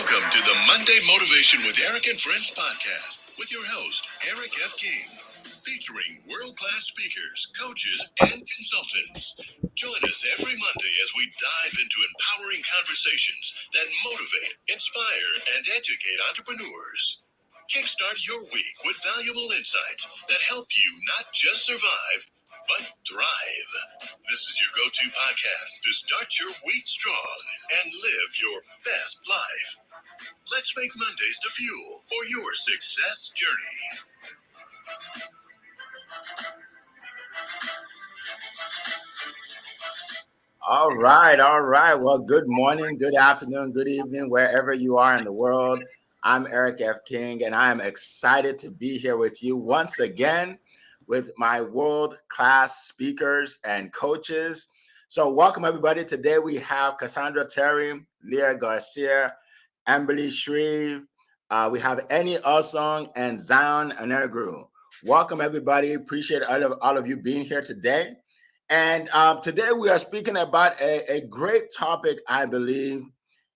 Welcome to the Monday Motivation with Eric and Friends podcast with your host, Eric F. King, featuring world-class speakers, coaches, and consultants. Join us every Monday as we dive into empowering conversations that motivate, inspire, and educate entrepreneurs. Kickstart your week with valuable insights that help you not just survive, but thrive. This is your go-to podcast to start your week strong and live your best life. Let's make Mondays the fuel for your success journey. All right, all right. Well, good morning, good afternoon, good evening, wherever you are in the world. I'm Eric F. King, and I am excited to be here with you once again with my world-class speakers and coaches. So welcome, everybody. Today we have Cassandra Terry, Leah Garcia, Amberly Shreve. We have Annie Osong and Zion Anergru. Welcome, everybody. Appreciate all of you being here today. And today we are speaking about a great topic, I believe,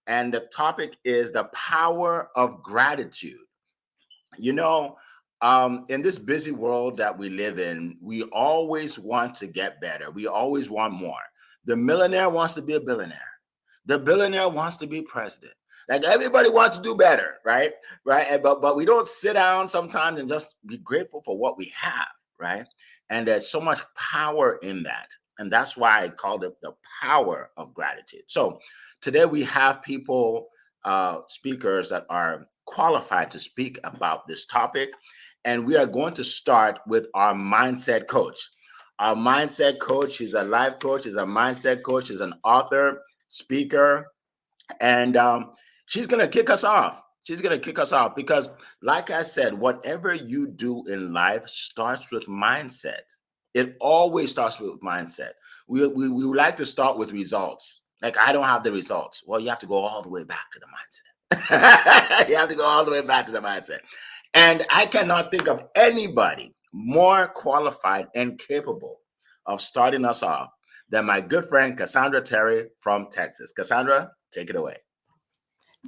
and the topic is the power of gratitude. You know, in this busy world that we live in, we always want to get better. We always want more. The millionaire wants to be a billionaire. The billionaire wants to be president. Like everybody wants to do better, right? Right. But we don't sit down sometimes and just be grateful for what we have, right? And there's so much power in that. And that's why I called it the power of gratitude. So today we have people, speakers that are qualified to speak about this topic. And we are going to start with our mindset coach. Our mindset coach is a life coach, is a mindset coach, is an author, speaker, and she's going to kick us off. She's going to kick us off because, like I said, whatever you do in life starts with mindset. It always starts with mindset. We like to start with results. Like, I don't have the results. Well, you have to go all the way back to the mindset. You have to go all the way back to the mindset. And I cannot think of anybody more qualified and capable of starting us off than my good friend Cassandra Terry from Texas. Cassandra, take it away.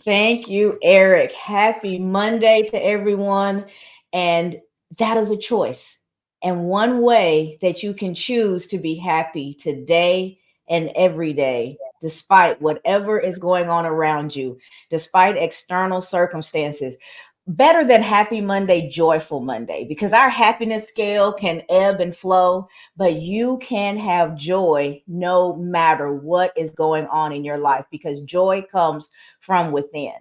Thank you, Eric. Happy Monday to everyone. And that is a choice. And one way that you can choose to be happy today and every day, despite whatever is going on around you, despite external circumstances. Better than happy Monday, joyful Monday, because our happiness scale can ebb and flow, but you can have joy no matter what is going on in your life because joy comes from within.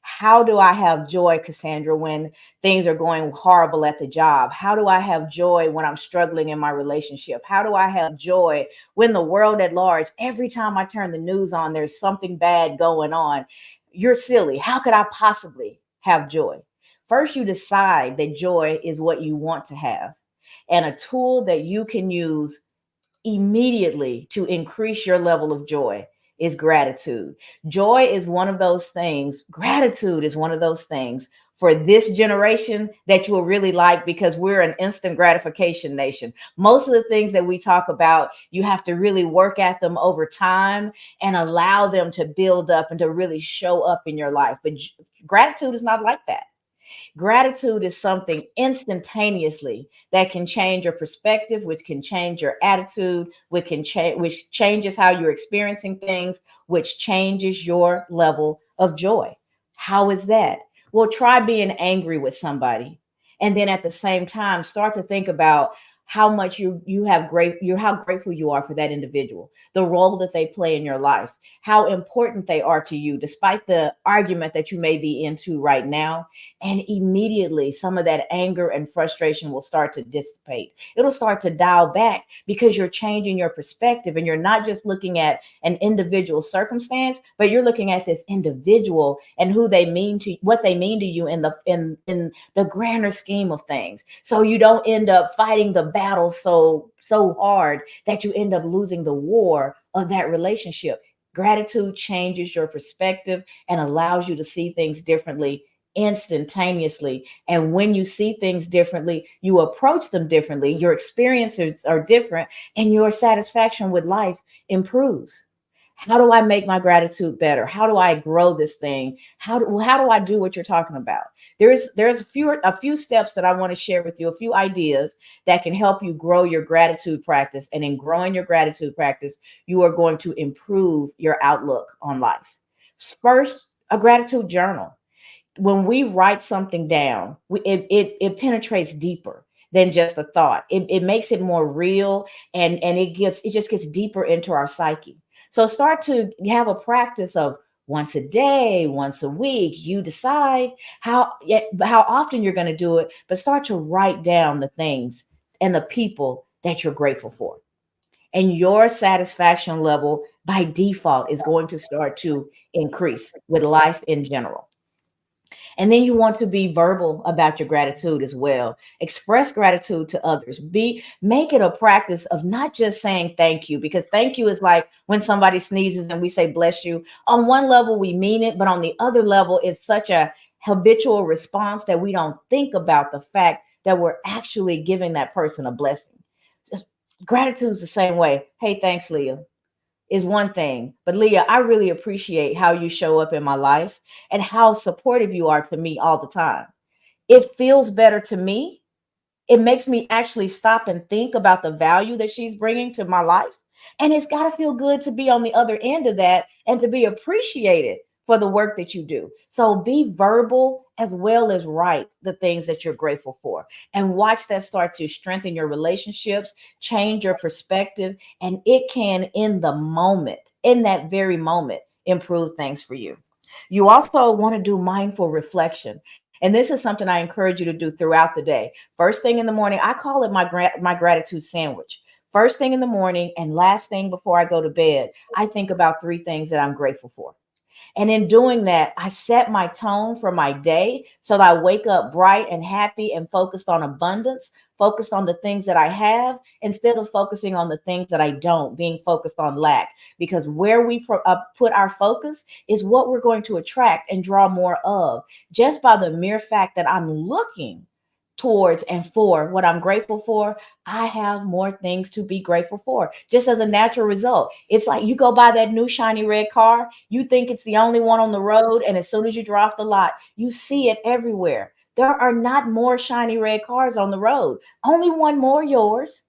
How do I have joy, Cassandra, when things are going horrible at the job? How do I have joy when I'm struggling in my relationship? How do I have joy when the world at large, every time I turn the news on, there's something bad going on? You're silly. How could I possibly have joy? First, you decide that joy is what you want to have, and a tool that you can use immediately to increase your level of joy is gratitude. Joy is one of those things, gratitude is one of those things for this generation that you will really like because we're an instant gratification nation. Most of the things that we talk about, you have to really work at them over time and allow them to build up and to really show up in your life. But gratitude is not like that. Gratitude is something instantaneously that can change your perspective, which can change your attitude, which changes how you're experiencing things, which changes your level of joy. How is that? Well, try being angry with somebody. And then at the same time, start to think about how much you have how grateful you are for that individual, the role that they play in your life, how important they are to you, despite the argument that you may be into right now. And immediately some of that anger and frustration will start to dissipate. It'll start to dial back because you're changing your perspective and you're not just looking at an individual circumstance, but you're looking at this individual and what they mean to you in the grander scheme of things. So you don't end up fighting the battle so hard that you end up losing the war of that relationship. Gratitude changes your perspective and allows you to see things differently instantaneously. And when you see things differently, you approach them differently. Your experiences are different and your satisfaction with life improves. How do I make my gratitude better? How do I grow this thing? How do I do what you're talking about? There's a few steps that I want to share with you, a few ideas that can help you grow your gratitude practice. And in growing your gratitude practice, you are going to improve your outlook on life. First, a gratitude journal. When we write something down, it penetrates deeper than just the thought. It makes it more real, and it just gets deeper into our psyche. So start to have a practice of once a day, once a week. You decide how often you're going to do it, but start to write down the things and the people that you're grateful for. And your satisfaction level by default is going to start to increase with life in general. And then you want to be verbal about your gratitude as well. Express gratitude to others. Make it a practice of not just saying thank you, because thank you is like when somebody sneezes and we say bless you. On one level, we mean it, but on the other level, it's such a habitual response that we don't think about the fact that we're actually giving that person a blessing. Gratitude is the same way. Hey, thanks, Leah, is one thing. But Leah, I really appreciate how you show up in my life and how supportive you are to me all the time. It feels better to me. It makes me actually stop and think about the value that she's bringing to my life. And it's got to feel good to be on the other end of that and to be appreciated for the work that you do. So be verbal as well as write the things that you're grateful for, and watch that start to strengthen your relationships, change your perspective, and it can, in the moment, in that very moment, improve things for you. You also want to do mindful reflection. And this is something I encourage you to do throughout the day. First thing in the morning, I call it my gratitude sandwich. First thing in the morning and last thing before I go to bed, I think about three things that I'm grateful for. And in doing that, I set my tone for my day so that I wake up bright and happy and focused on abundance, focused on the things that I have instead of focusing on the things that I don't, being focused on lack. Because where we put our focus is what we're going to attract and draw more of, just by the mere fact that I'm looking towards and for what I'm grateful for. I have more things to be grateful for just as a natural result. It's like you go buy that new shiny red car, you think it's the only one on the road, and as soon as you draw off the lot, you see it everywhere. There are not more shiny red cars on the road, only one more, yours.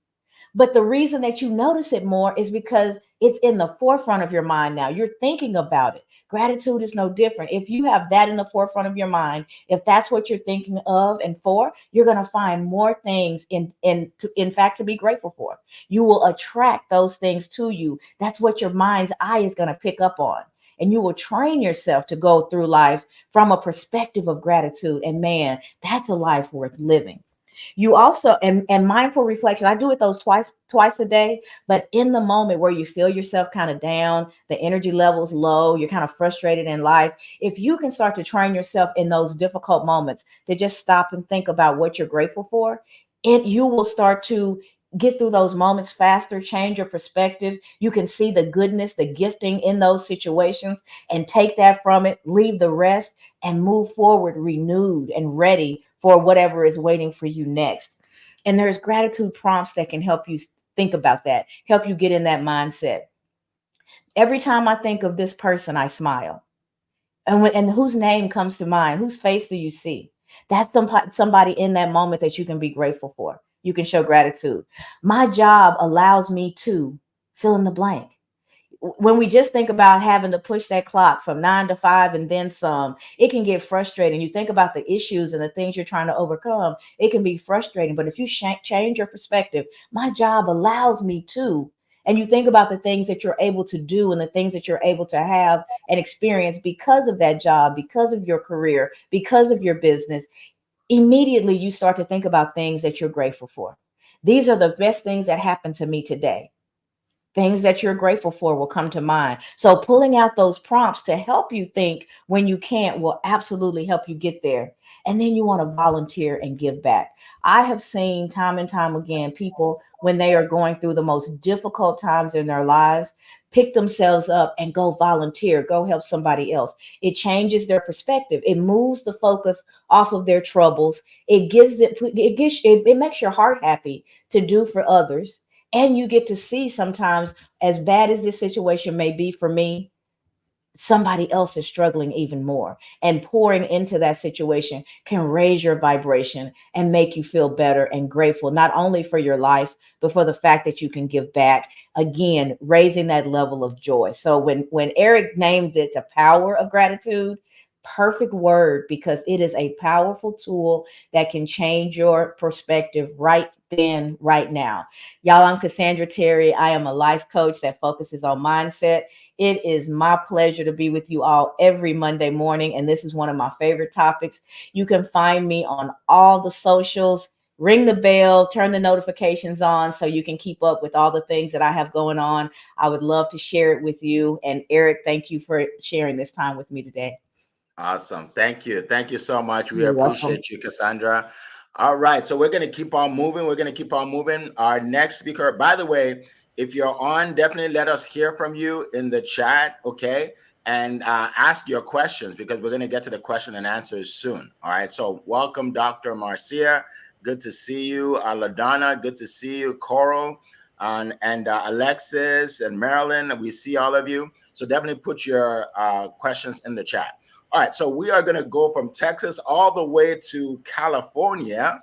But the reason that you notice it more is because it's in the forefront of your mind now. You're thinking about it. Gratitude is no different. If you have that in the forefront of your mind, if that's what you're thinking of and for, you're going to find more things in fact to be grateful for. You will attract those things to you. That's what your mind's eye is going to pick up on. And you will train yourself to go through life from a perspective of gratitude. And man, that's a life worth living. You also, and mindful reflection, I do it those twice a day, but in the moment where you feel yourself kind of down, the energy levels low, you're kind of frustrated in life, if you can start to train yourself in those difficult moments to just stop and think about what you're grateful for, you will start to get through those moments faster, change your perspective. You can see the goodness, the gifting in those situations, and take that from it, leave the rest, and move forward renewed and ready for whatever is waiting for you next. And there's gratitude prompts that can help you think about that, help you get in that mindset. Every time I think of this person, I smile. And whose name comes to mind? Whose face do you see? That's somebody in that moment that you can be grateful for. You can show gratitude. My job allows me to fill in the blank. When we just think about having to push that clock from 9 to 5 and then some, it can get frustrating. You think about the issues and the things you're trying to overcome, it can be frustrating. But if you change your perspective, my job allows me to, and you think about the things that you're able to do and the things that you're able to have and experience because of that job, because of your career, because of your business, immediately you start to think about things that you're grateful for. These are the best things that happened to me today. Things that you're grateful for will come to mind. So pulling out those prompts to help you think when you can't will absolutely help you get there. And then you want to volunteer and give back. I have seen time and time again people, when they are going through the most difficult times in their lives, pick themselves up and go volunteer, go help somebody else. It changes their perspective. It moves the focus off of their troubles. It makes your heart happy to do for others, And you get to see sometimes, as bad as this situation may be for me, somebody else is struggling even more, and pouring into that situation can raise your vibration and make you feel better and grateful, not only for your life but for the fact that you can give back, again raising that level of joy. So when Eric named it the power of gratitude, perfect word, because it is a powerful tool that can change your perspective right then, right now. Y'all, I'm Cassandra Terry. I am a life coach that focuses on mindset. It is my pleasure to be with you all every Monday morning, and this is one of my favorite topics. You can find me on all the socials. Ring the bell, turn the notifications on so you can keep up with all the things that I have going on. I would love to share it with you. And Eric, thank you for sharing this time with me today. Awesome. Thank you. Thank you so much. We You're welcome. appreciate you, Cassandra. All right. So we're going to keep on moving. We're going to keep on moving. Our next speaker, by the way, if you're on, definitely let us hear from you in the chat. Okay. And ask your questions, because we're going to get to the question and answers soon. All right. So welcome, Dr. Marcia. Good to see you. LaDonna, good to see you. Coral and Alexis and Marilyn, we see all of you. So definitely put your questions in the chat. All right, so we are going to go from Texas all the way to California,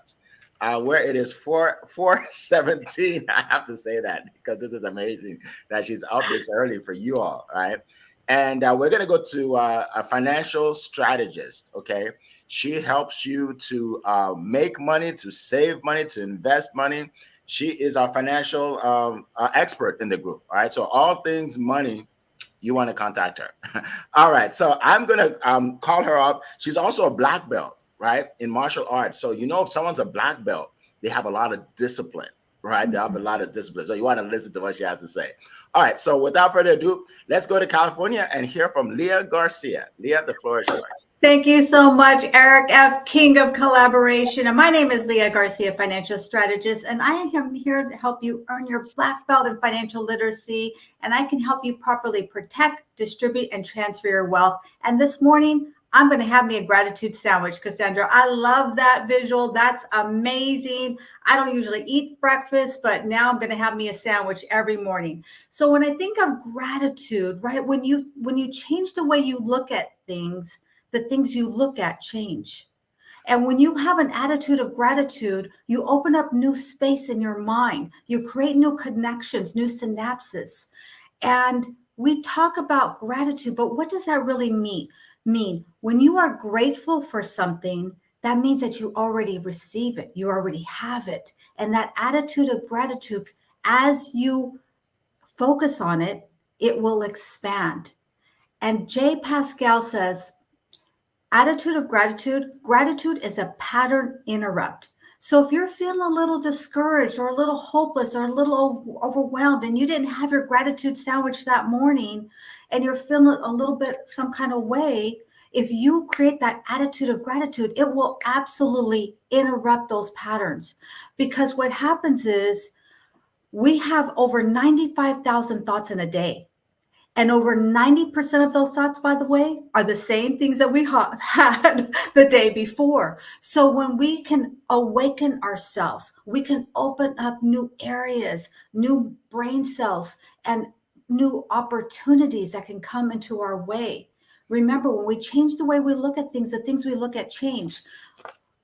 where it is 4:17. I have to say that because this is amazing that she's up this early for you all, right? And we're going to go to a financial strategist, okay? She helps you to make money, to save money, to invest money. She is our financial expert in the group, all right? So all things money, you want to contact her. All right. So I'm going to call her up. She's also a black belt, right, in martial arts. So, if someone's a black belt, they have a lot of discipline, right? They have a lot of discipline. So you want to listen to what she has to say. All right. So without further ado, let's go to California and hear from Leah Garcia. Leah, the floor is yours. Thank you so much, Eric F., King of Collaboration. And my name is Leah Garcia, financial strategist, and I am here to help you earn your black belt in financial literacy. And I can help you properly protect, distribute, and transfer your wealth. And this morning, I'm going to have me a gratitude sandwich, Cassandra. I love that visual. That's amazing. I don't usually eat breakfast, but now I'm going to have me a sandwich every morning. So when I think of gratitude, right, when you change the way you look at things, the things you look at change. And when you have an attitude of gratitude, you open up new space in your mind. You create new connections, new synapses. And we talk about gratitude, but what does that really mean? When you are grateful for something, that means that you already receive it. You already have it. And that attitude of gratitude, as you focus on it, it will expand. And Jay Pascal says, attitude of gratitude is a pattern interrupt. So if you're feeling a little discouraged or a little hopeless or a little overwhelmed and you didn't have your gratitude sandwich that morning and you're feeling a little bit some kind of way, if you create that attitude of gratitude, it will absolutely interrupt those patterns. Because what happens is we have over 95,000 thoughts in a day. And over 90% of those thoughts, by the way, are the same things that we had the day before. So when we can awaken ourselves, we can open up new areas, new brain cells, and new opportunities that can come into our way. Remember, when we change the way we look at things, the things we look at change.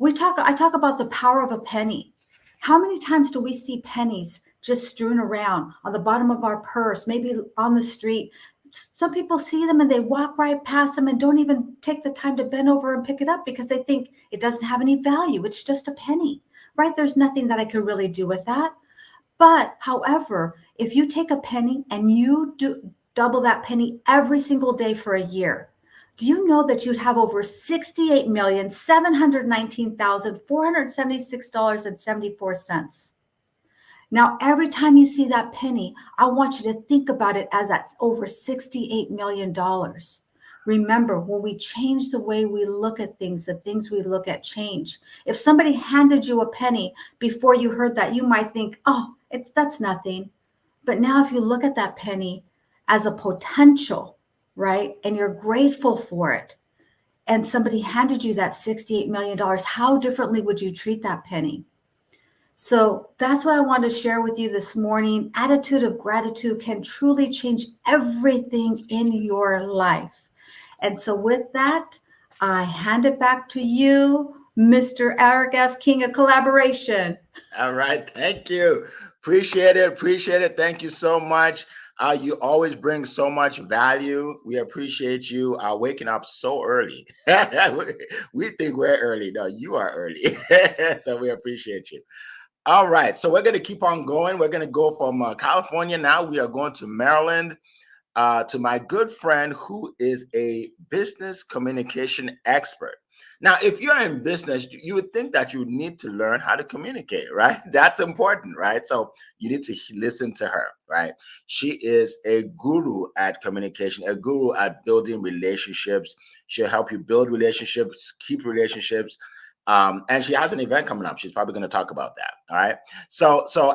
I talk about the power of a penny. How many times do we see pennies just strewn around on the bottom of our purse, maybe on the street? Some people see them and they walk right past them and don't even take the time to bend over and pick it up because they think it doesn't have any value. It's just a penny, right? There's nothing that I could really do with that. But however, if you take a penny and you double that penny every single day for a year, do you know that you'd have over $68,719,476.74? Now, every time you see that penny, I want you to think about it as that's over $68 million. Remember, when we change the way we look at things, the things we look at change. If somebody handed you a penny before you heard that, you might think, oh, that's nothing. But now if you look at that penny as a potential, right, and you're grateful for it, and somebody handed you that $68 million, how differently would you treat that penny? So that's what I want to share with you this morning. Attitude of gratitude can truly change everything in your life. And so with that, I hand it back to you, Mr. Eric F. King of Collaboration. All right. Thank you. Appreciate it. Appreciate it. Thank you so much. You always bring so much value. We appreciate you waking up so early. We think we're early. No, you are early. So we appreciate you. All right. So we're going to keep on going. We're going to go from California now. We are going to Maryland. To my good friend who is a business communication expert. Now, if you're in business, you would think that you need to learn how to communicate, right? That's important, right? So you need to listen to her, right? She is a guru at communication, a guru at building relationships. She'll help you build relationships, keep relationships. And she has an event coming up. She's probably going to talk about that. All right.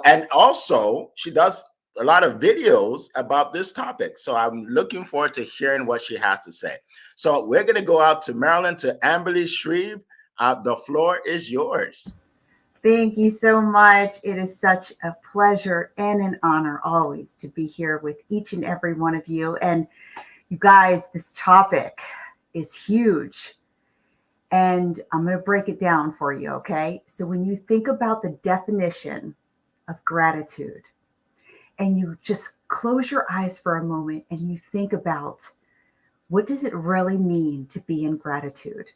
And also she does a lot of videos about this topic. So I'm looking forward to hearing what she has to say. So we're going to go out to Maryland to Amberly Shreve. The floor is yours. Thank you so much. It is such a pleasure and an honor always to be here with each and every one of you. And you guys, this topic is huge. And I'm going to break it down for you, okay? So when you think about the definition of gratitude, and you just close your eyes for a moment and you think about what does it really mean to be in gratitude?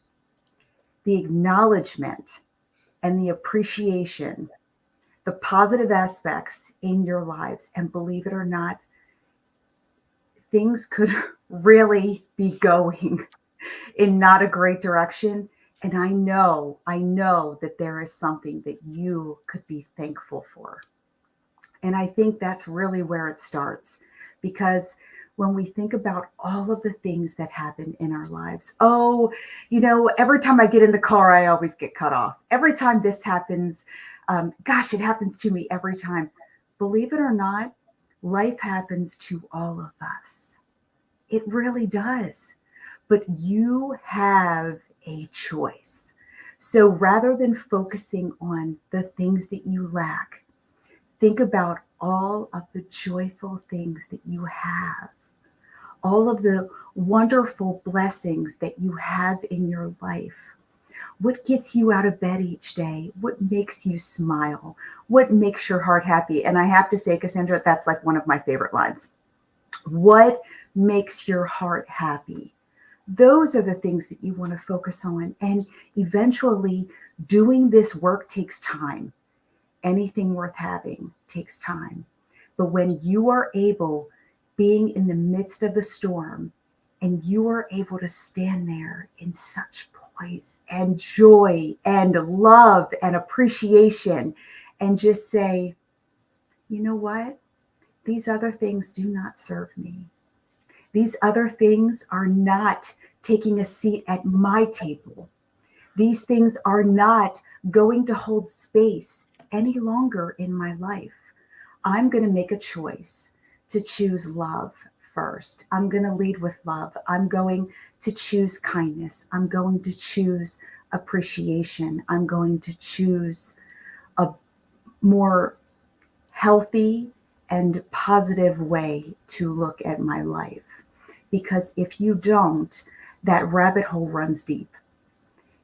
The acknowledgement and the appreciation, the positive aspects in your lives. And believe it or not, things could really be going in not a great direction. And I know that there is something that you could be thankful for. And I think that's really where it starts, because when we think about all of the things that happen in our lives, every time I get in the car, I always get cut off. Every time this happens, it happens to me every time. Believe it or not, life happens to all of us. It really does. But you have a choice. So rather than focusing on the things that you lack, think about all of the joyful things that you have, all of the wonderful blessings that you have in your life. What gets you out of bed each day? What makes you smile? What makes your heart happy? And I have to say, Cassandra, that's like one of my favorite lines. What makes your heart happy? Those are the things that you want to focus on. And eventually, doing this work takes time. Anything worth having takes time. But when you are able, being in the midst of the storm, and you are able to stand there in such poise and joy and love and appreciation and just say, you know what? These other things do not serve me. These other things are not taking a seat at my table. These things are not going to hold space any longer in my life. I'm going to make a choice to choose love first. I'm going to lead with love. I'm going to choose kindness. I'm going to choose appreciation. I'm going to choose a more healthy and positive way to look at my life. Because if you don't, that rabbit hole runs deep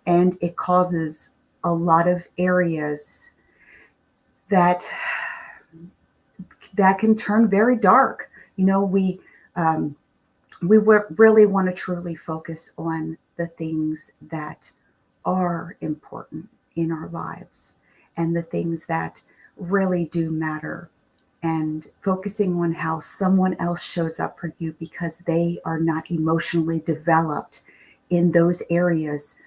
and it causes a lot of areas that can turn very dark. We really want to truly focus on the things that are important in our lives and the things that really do matter, and focusing on how someone else shows up for you because they are not emotionally developed in those areas.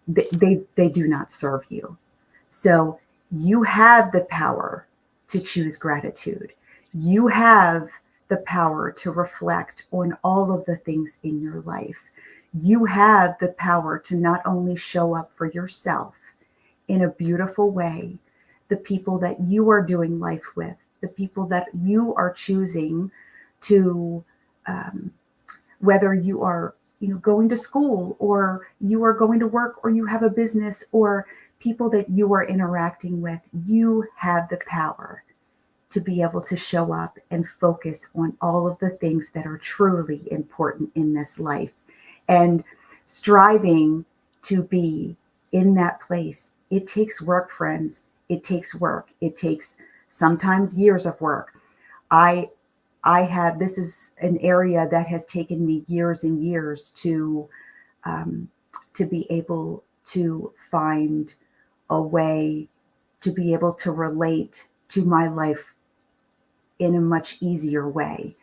They do not serve you. So you have the power to choose gratitude. You have the power to reflect on all of the things in your life. You have the power to not only show up for yourself in a beautiful way, the people that you are doing life with, the people that you are choosing to, whether you are going to school or you are going to work or you have a business or people that you are interacting with, you have the power to be able to show up and focus on all of the things that are truly important in this life. And striving to be in that place, it takes work, friends. It takes work. It takes sometimes years of work. I I have, this is an area that has taken me years and years um, to be able to find a way to be able to relate to my life in a much easier way.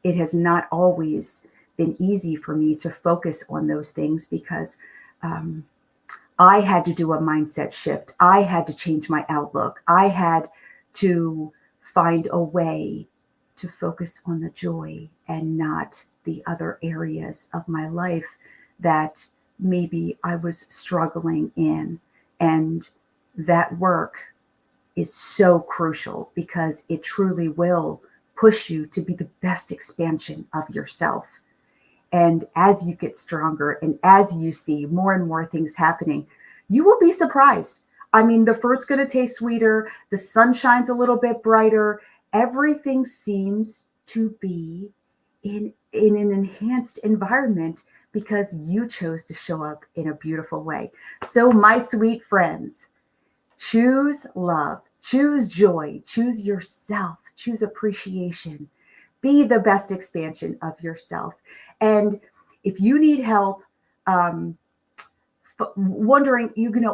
It has not always been easy for me to focus on those things because um, I had to do a mindset shift. I had to change my outlook. I had to find a way to focus on the joy and not the other areas of my life that maybe I was struggling in. And that work is so crucial because it truly will push you to be the best expansion of yourself. And as you get stronger and as you see more and more things happening, you will be surprised. I mean, the fruit's going to taste sweeter, the sun shines a little bit brighter, everything seems to be in an enhanced environment because you chose to show up in a beautiful way. So, my sweet friends, choose love, choose joy, choose yourself, choose appreciation. Be the best expansion of yourself. And if you need help, um, wondering,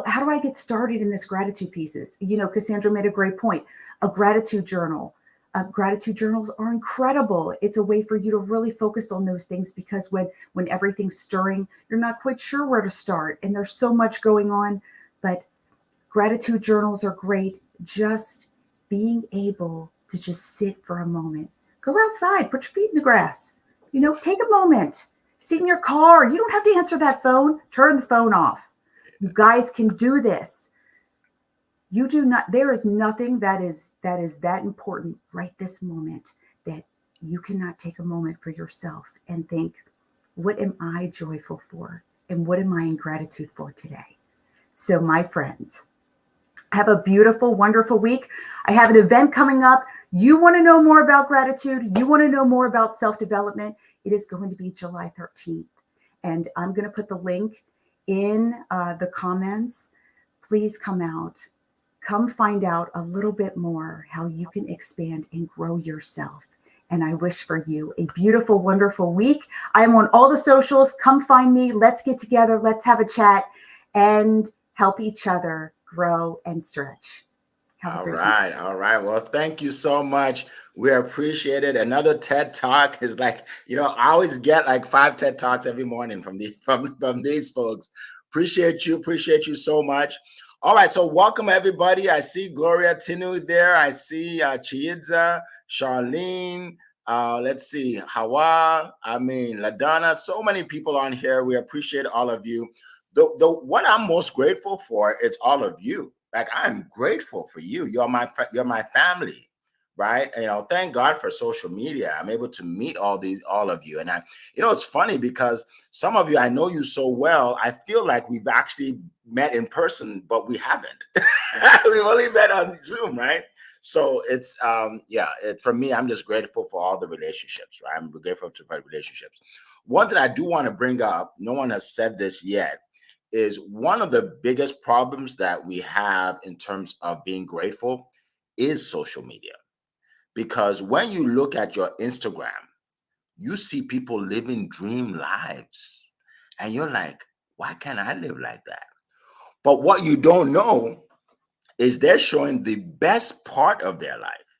how do I get started in this gratitude pieces? Cassandra made a great point. A gratitude journal. Gratitude journals are incredible. It's a way for you to really focus on those things because when everything's stirring, you're not quite sure where to start, and there's so much going on. But gratitude journals are great. Just being able to just sit for a moment. Go outside, put your feet in the grass. Take a moment. Sit in your car. You don't have to answer that phone. Turn the phone off. You guys can do this. You do not, there is nothing that is that important right this moment that you cannot take a moment for yourself and think, what am I joyful for? And what am I in gratitude for today? So, my friends, have a beautiful, wonderful week. I have an event coming up. You want to know more about gratitude? You want to know more about self-development? It is going to be July 13th. And I'm going to put the link in the comments. Please come out. Come find out a little bit more how you can expand and grow yourself. And I wish for you a beautiful, wonderful week. I am on all the socials. Come find me. Let's get together. Let's have a chat and help each other grow and stretch. All right. All right. Well, thank you so much. We appreciate it. Another TED Talk is like, I always get like 5 TED Talks every morning from these folks. Appreciate you. Appreciate you so much. All right. So welcome, everybody. I see Gloria Tinu there. I see Chiidza, Charlene. Let's see, Hawa. LaDonna. So many people on here. We appreciate all of you. What I'm most grateful for is all of you. Like, I'm grateful for you. You're my family, right? Thank God for social media. I'm able to meet all of you. And it's funny because some of you, I know you so well. I feel like we've actually met in person, but we haven't. We've only met on Zoom, right? So it's for me, I'm just grateful for all the relationships, right? I'm grateful for relationships. One thing I do want to bring up, no one has said this yet, is one of the biggest problems that we have in terms of being grateful is social media. Because when you look at your Instagram, you see people living dream lives. And you're like, why can't I live like that? But what you don't know is they're showing the best part of their life,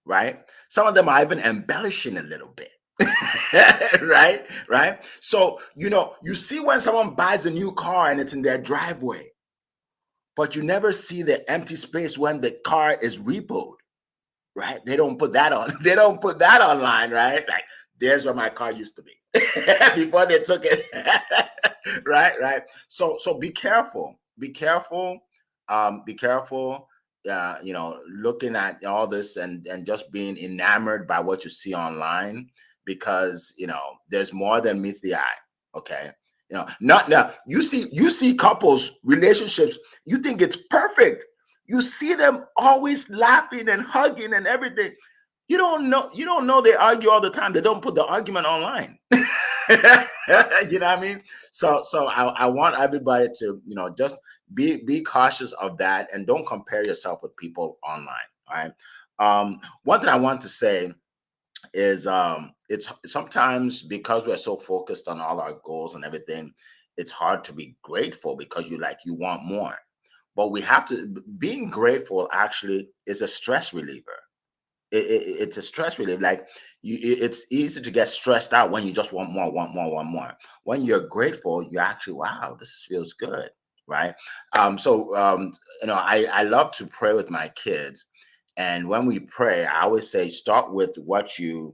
right? Some of them are even embellishing a little bit. right. So you see when someone buys a new car and it's in their driveway, but you never see the empty space when the car is repoed, right? They don't put that online, right? Like, there's where my car used to be before they took it. right. So be careful. Looking at all this and just being enamored by what you see online, because there's more than meets the eye. Okay. Not now. You see couples relationships. You think it's perfect. You see them always laughing and hugging and everything. You don't know they argue all the time. They don't put the argument online. You know what I mean? So I want everybody to just be cautious of that, and don't compare yourself with people online. All right. One thing I want to say is it's sometimes, because we're so focused on all our goals and everything, it's hard to be grateful because you want more. But we have to being grateful actually is a stress reliever. It's a stress relief. Like it's easy to get stressed out when you just want more, want more. When you're grateful, you actually, wow, this feels good, right? I love to pray with my kids, and when we pray, I always say start with what you're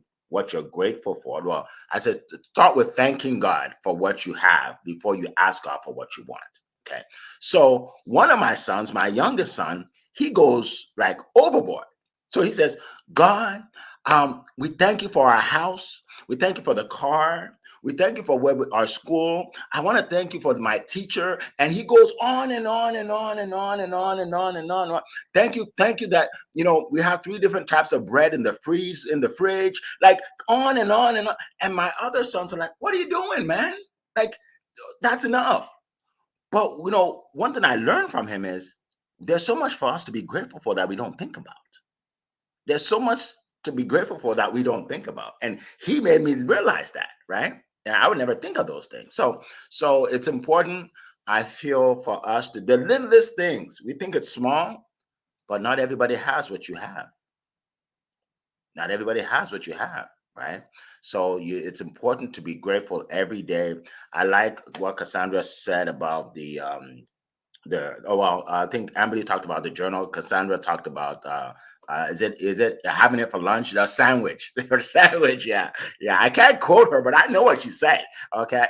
grateful for. Well, I said start with thanking God for what you have before you ask God for what you want. Okay. So one of my sons, my youngest son, he goes like overboard. So he says, God, we thank you for our house. We thank you for the car. We thank you for our school. I want to thank you for my teacher. And he goes on and on and on and on and on and on and on. Thank you that we have 3 different types of bread in the fridge, like on and on and on. And my other sons are like, "What are you doing, man? Like that's enough." But one thing I learned from him is there's so much for us to be grateful for that we don't think about. There's so much to be grateful for that we don't think about. And he made me realize that, right? And I would never think of those things. So it's important, I feel, for us to the littlest things. We think it's small, but not everybody has what you have. Not everybody has what you have, right? So it's important to be grateful every day. I like what Cassandra said about I think Amberly talked about the journal. Cassandra talked about is it having it for lunch? The sandwich, her sandwich. Yeah. I can't quote her, but I know what she said. Okay.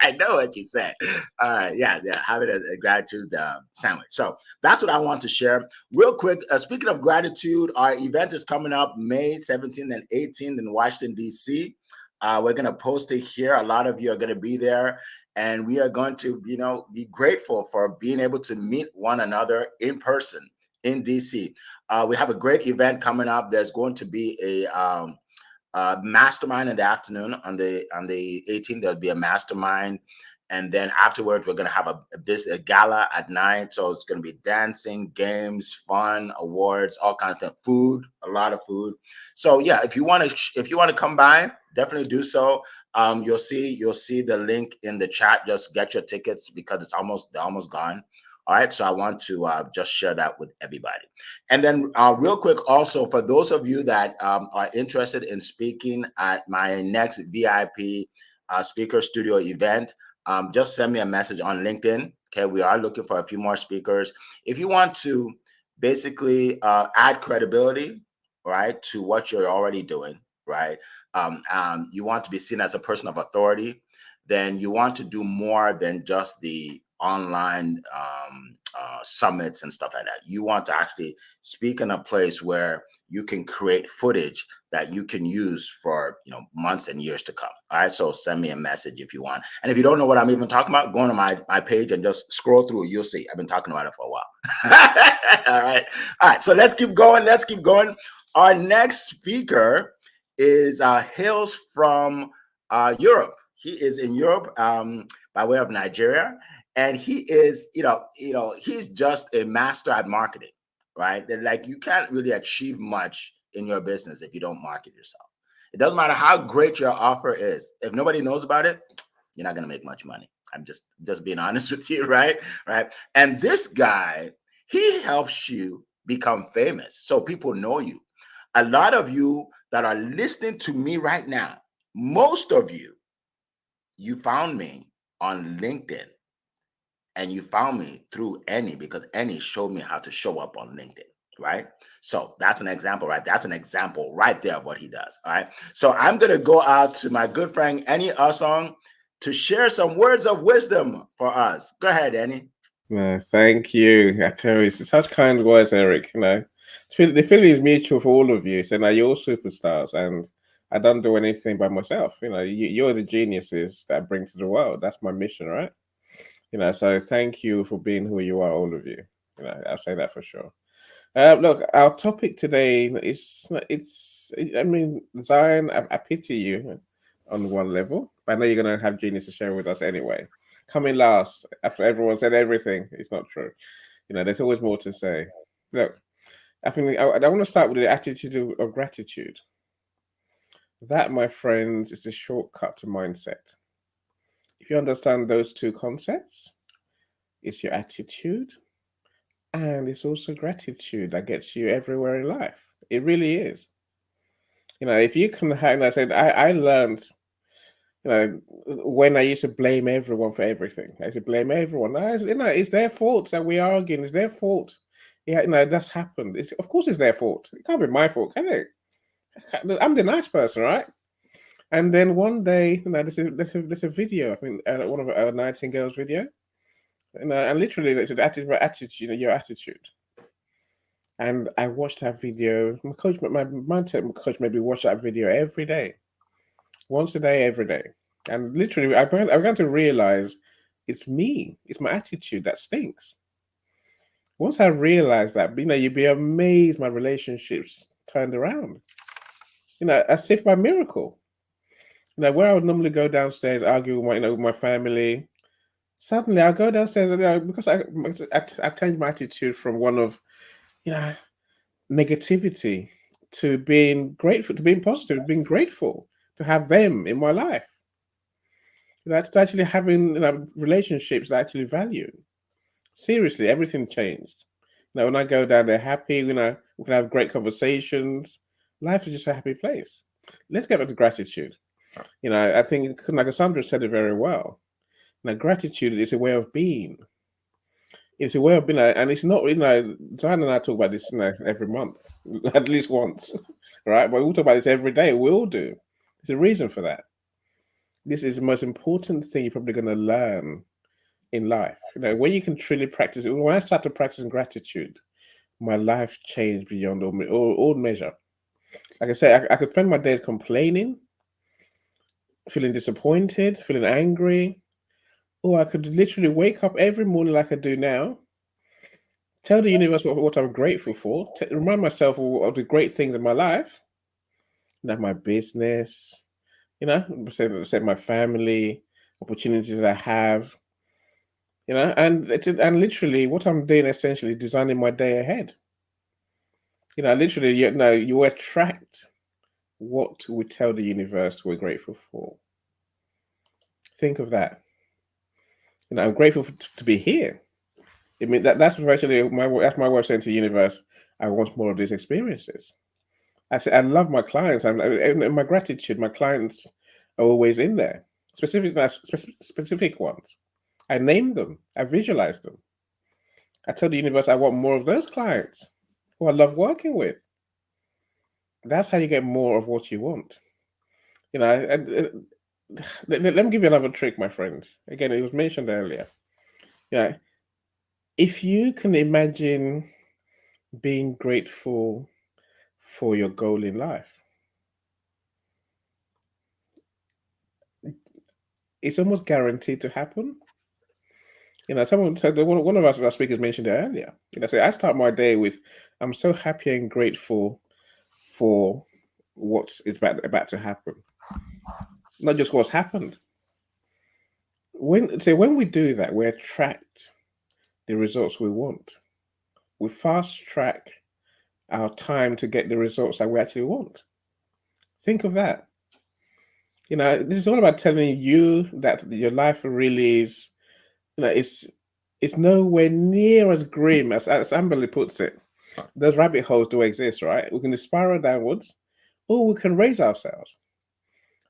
I know what you said. All right, yeah, having a gratitude sandwich. So that's what I want to share. Real quick, speaking of gratitude, our event is coming up May 17th and 18th in Washington, D.C. We're going to post it here. A lot of you are going to be there. And we are going to, be grateful for being able to meet one another in person in DC. We have a great event coming up. There's going to be a mastermind in the afternoon on the 18th. There'll be a mastermind, and then afterwards we're going to have a gala at night. So it's going to be dancing, games, fun, awards, all kinds of stuff, food, a lot of food. So yeah, if you want to come by, definitely do so. You'll see the link in the chat. Just get your tickets because they're almost gone. All right, so I want to just share that with everybody. And then real quick, also, for those of you that are interested in speaking at my next VIP Speaker Studio event, just send me a message on LinkedIn. Okay, we are looking for a few more speakers. If you want to basically add credibility, right, to what you're already doing, right? You want to be seen as a person of authority, then you want to do more than just the online summits and stuff like that. You want to actually speak in a place where you can create footage that you can use for months and years to come. All right, so send me a message if you want. And if you don't know what I'm even talking about, go on to my page and just scroll through. You'll see. I've been talking about it for a while. All right. So let's keep going. Our next speaker is hails from Europe. He is in Europe by way of Nigeria, and he is, he's just a master at marketing, right? That, like, you can't really achieve much in your business if you don't market yourself. It doesn't matter how great your offer is. If nobody knows about it, you're not going to make much money. I'm just being honest with you, right? And this guy, he helps you become famous so people know you. A lot of you that are listening to me right now, most of you found me on LinkedIn, and you found me through Annie because Annie showed me how to show up on LinkedIn, right? So that's an example, right? That's an example right there of what he does, all right? So I'm going to go out to my good friend Annie Usong to share some words of wisdom for us. Go ahead, Annie. No, thank you. I tell you, it's such kind words, Eric. The feeling is mutual for all of you. So now you're all superstars, and I don't do anything by myself. You're the geniuses that I bring to the world. That's my mission, right? So thank you for being who you are, all of you. I'll say that for sure. Look, our topic today I mean, Zion, I pity you on one level. I know you're going to have genius to share with us anyway. Coming last after everyone said everything. It's not true. There's always more to say. Look, I think I want to start with the attitude of gratitude. That, my friends, is the shortcut to mindset. If you understand those two concepts, it's your attitude and it's also gratitude that gets you everywhere in life. It really is. If you can have, I said, I learned, when I used to blame everyone for everything. I used to blame everyone. It's their fault that we're arguing. It's their fault. Yeah, that's happened. Of course, it's their fault. It can't be my fault, can it? I'm the nice person, right? And then one day, there's a video. I think one of our Nightingale's video, and literally, it's the attitude, your attitude. And I watched that video. My coach, my mindset coach, made me watch that video every day, once a day, every day. And literally, I began to realize it's me. It's my attitude that stinks. Once I realized that, you'd be amazed my relationships turned around. As if by miracle. Where I would normally go downstairs, argue with my family, suddenly I'll go downstairs and because I changed my attitude from one of negativity to being grateful, to being positive, being grateful to have them in my life. To actually having relationships that I actually value. Seriously, everything changed. When I go down there happy, we can have great conversations. Life is just a happy place. Let's get back to gratitude. I think, like Cassandra said it very well. Gratitude is a way of being. It's a way of being, and it's not, Zion and I talk about this, every month, at least once, right? But we talk about this every day. We all do. There's a reason for that. This is the most important thing you're probably going to learn in life. When you can truly practice it. When I started practicing gratitude, my life changed beyond all measure. Like I say, I could spend my days complaining, feeling disappointed, feeling angry, or I could literally wake up every morning like I do now, tell the universe what I'm grateful for, remind myself of the great things in my life, my business, say my family, opportunities I have, and literally what I'm doing essentially designing my day ahead. Literally, you attract what we tell the universe we're grateful for. Think of that. I'm grateful to be here. I mean, that's virtually my way of saying to the universe, I want more of these experiences. I love my clients. And my gratitude, my clients are always in there. Specific ones. I name them. I visualize them. I tell the universe I want more of those clients who I love working with. That's how you get more of what you want. Let me give you another trick, my friends. Again, it was mentioned earlier. If you can imagine being grateful for your goal in life, it's almost guaranteed to happen. Someone said, one of our speakers mentioned it earlier. Say I start my day with, I'm so happy and grateful for what is about to happen, not just what's happened. When we do that, we attract the results we want. We fast track our time to get the results that we actually want. Think of that. This is all about telling you that your life really is, it's nowhere near as grim as Amberley puts it. Those rabbit holes do exist, right? We can spiral downwards, or we can raise ourselves.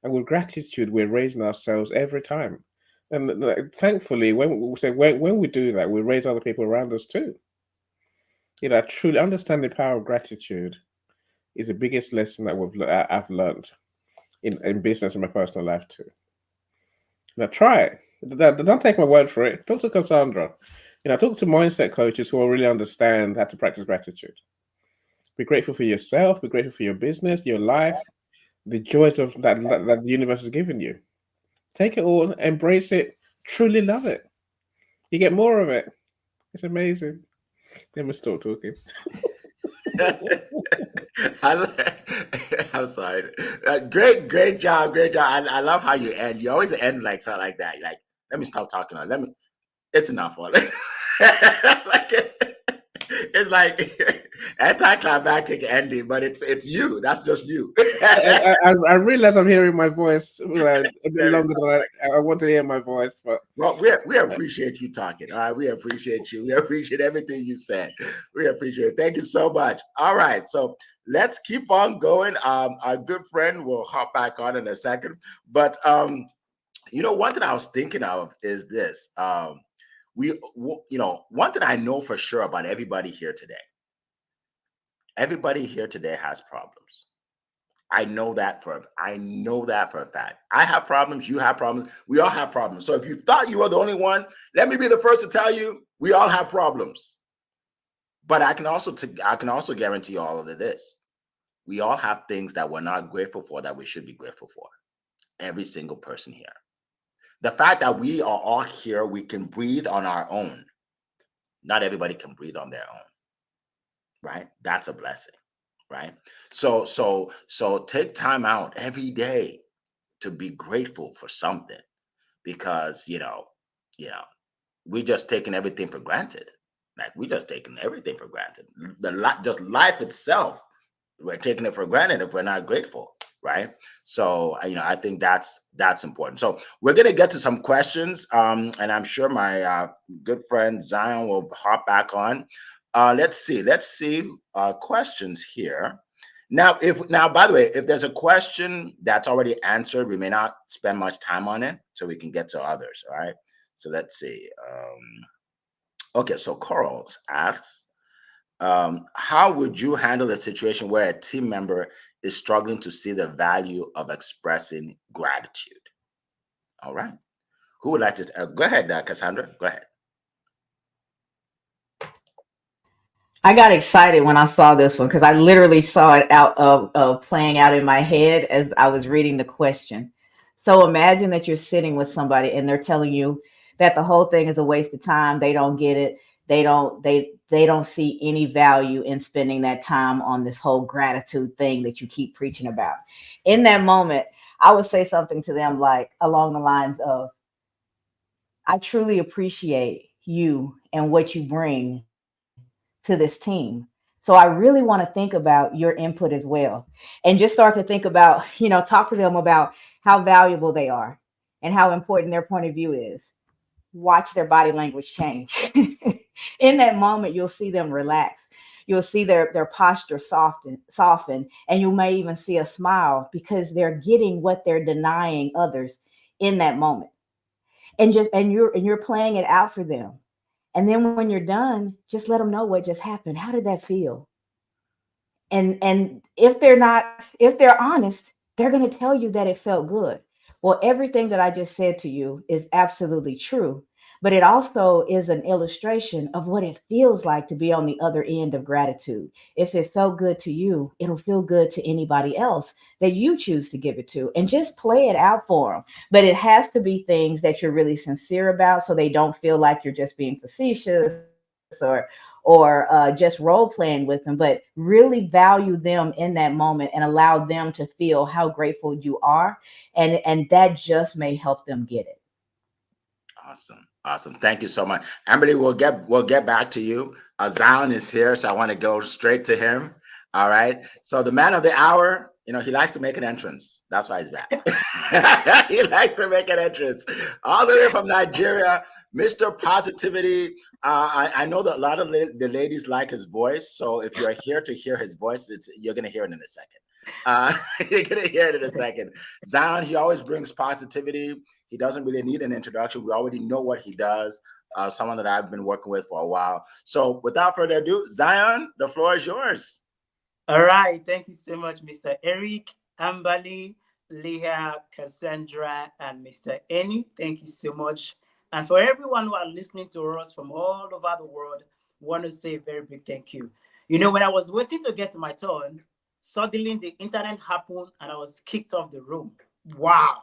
And with gratitude, we're raising ourselves every time. And thankfully, when we do that, we raise other people around us too. Truly understand the power of gratitude is the biggest lesson that I've learned in business and my personal life too. Now try it. Don't take my word for it. Talk to Cassandra. Talk to mindset coaches who will really understand how to practice gratitude. Be grateful for yourself. Be grateful for your business, your life, the joys of that the universe has given you. Take it all, embrace it, truly love it. You get more of it. It's amazing. Let me stop talking. I'm sorry. Great job, great job. I love how you end. You always end like something like that. You're like, let me stop talking. Or let me. It's enough. Or like, it's like anticlimactic ending, but it's you. That's just you. I realize I'm hearing my voice a bit Very longer soft than like I want to hear my voice, but well, we appreciate you talking. All right. We appreciate you. We appreciate everything you said. We appreciate it. Thank you so much. All right. So let's keep on going. Our good friend will hop back on in a second. But one thing I was thinking of is this. One thing I know for sure about everybody here today. Everybody here today has problems. I know that for a fact. I have problems, you have problems, we all have problems. So if you thought you were the only one, let me be the first to tell you we all have problems. But I can also guarantee you all of this. We all have things that we're not grateful for that we should be grateful for. Every single person here. The fact that we are all here, we can breathe on our own. Not everybody can breathe on their own, right? That's a blessing, right? So take time out every day to be grateful for something because you know we just taking everything for granted. Like we just taking everything for granted. Just life itself, we're taking it for granted if we're not grateful, right? So I think that's important. So we're gonna get to some questions, and I'm sure my good friend Zion will hop back on. Let's see questions here. Now, by the way, if there's a question that's already answered, we may not spend much time on it, so we can get to others. All right. So let's see. Okay, so Coral asks, how would you handle a situation where a team member is struggling to see the value of expressing gratitude? All right. Who would like to go ahead, Cassandra? Go ahead. I got excited when I saw this one because I literally saw it out of playing out in my head as I was reading the question. So imagine that you're sitting with somebody and they're telling you that the whole thing is a waste of time. They don't get it. They don't see any value in spending that time on this whole gratitude thing that you keep preaching about. In that moment, I would say something to them like along the lines of, I truly appreciate you and what you bring to this team. So I really want to think about your input as well. And just start to think about, talk to them about how valuable they are and how important their point of view is. Watch their body language change. In that moment, you'll see them relax. You'll see their posture soften, and you may even see a smile because they're getting what they're denying others in that moment. And you're playing it out for them. And then when you're done, just let them know what just happened. How did that feel? And if they're honest, they're going to tell you that it felt good. Well, everything that I just said to you is absolutely true, but it also is an illustration of what it feels like to be on the other end of gratitude. If it felt good to you, it'll feel good to anybody else that you choose to give it to, and just play it out for them. But it has to be things that you're really sincere about, so they don't feel like you're just being facetious or just role playing with them, but really value them in that moment and allow them to feel how grateful you are, and that just may help them get it. Awesome. Awesome. Thank you so much. Amberly, we'll get back to you. Zion is here, so I want to go straight to him. All right. So the man of the hour, he likes to make an entrance. That's why he's back. He likes to make an entrance. All the way from Nigeria, Mr. Positivity. I know that a lot of the ladies like his voice. So if you're here to hear his voice, you're gonna hear it in a second. Uh, you're gonna hear it in a second. Zion, he always brings positivity. He doesn't really need an introduction. We already know what he does. Someone that I've been working with for a while. So without further ado, Zion, the floor is yours. All right. Thank you so much, Mr. Eric, Ambali, Leah, Cassandra, and Mr. Eni. Thank you so much. And for everyone who are listening to us from all over the world, want to say a very big thank you. When I was waiting to get to my turn, Suddenly, the internet happened and I was kicked off the room. Wow.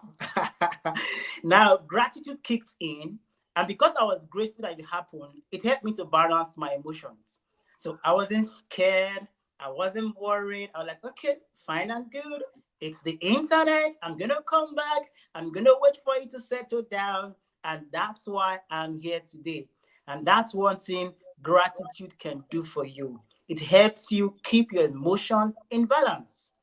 Now, gratitude kicked in. And because I was grateful that it happened, it helped me to balance my emotions. So I wasn't scared. I wasn't worried. I was like, okay, fine and good. It's the internet. I'm going to come back. I'm going to wait for it to settle down. And that's why I'm here today. And that's one thing gratitude can do for you. It helps you keep your emotion in balance.